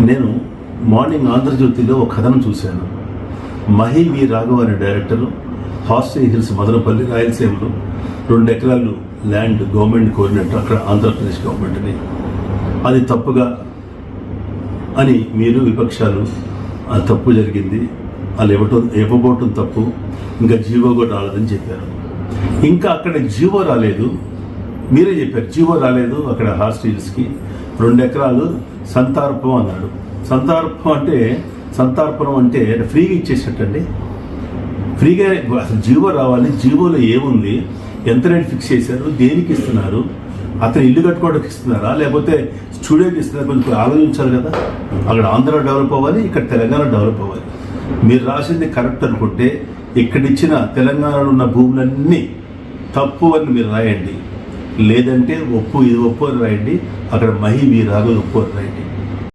నేను మార్నింగ్ ఆంధ్రజ్యోతిలో ఒక కథను చూశాను. మహి వి రాఘవ అనే డైరెక్టరు హాస్టల్ హిల్స్ మదనపల్లి రాయలసీమలో 2 ఎకరాలు ల్యాండ్ గవర్నమెంట్ కోరినట్టు అక్కడ ఆంధ్రప్రదేశ్ గవర్నమెంట్ని అది తప్పుగా అని మీరు విపక్షాలు అది తప్పు జరిగింది, వాళ్ళు ఇవ్వబోవటం తప్పు, ఇంకా జీవో కూడా రాలేదని చెప్పారు. ఇంకా అక్కడ జీవో రాలేదు, మీరే చెప్పారు జీవో రాలేదు. అక్కడ హాస్టల్ హిల్స్కి 2 ఎకరాలు సంతార్పం అన్నాడు. సంతార్పణం అంటే ఫ్రీగా ఇచ్చేసినట్టండి. ఫ్రీగా అసలు జీవో రావాలి, జీవోలో ఏముంది, ఎంత రేట్ ఫిక్స్ చేశారు, దేనికి ఇస్తున్నారు, అతను ఇల్లు కట్టుకోవడానికి ఇస్తున్నారా లేకపోతే స్టూడియోకి ఇస్తున్నారా, కొంచెం ఆలోచించాలి కదా. అక్కడ ఆంధ్ర డెవలప్ అవ్వాలి, ఇక్కడ తెలంగాణ డెవలప్ అవ్వాలి. మీరు రాసింది కరెక్ట్ అనుకుంటే ఇక్కడ ఇచ్చిన తెలంగాణలో ఉన్న భూములన్నీ తప్పు అని మీరు రాయండి, లేదంటే ఒప్పు ఇది ఒప్పు అని రాయండి, అక్కడ మహి వి రాఘవ ఒప్పు అని రాయండి.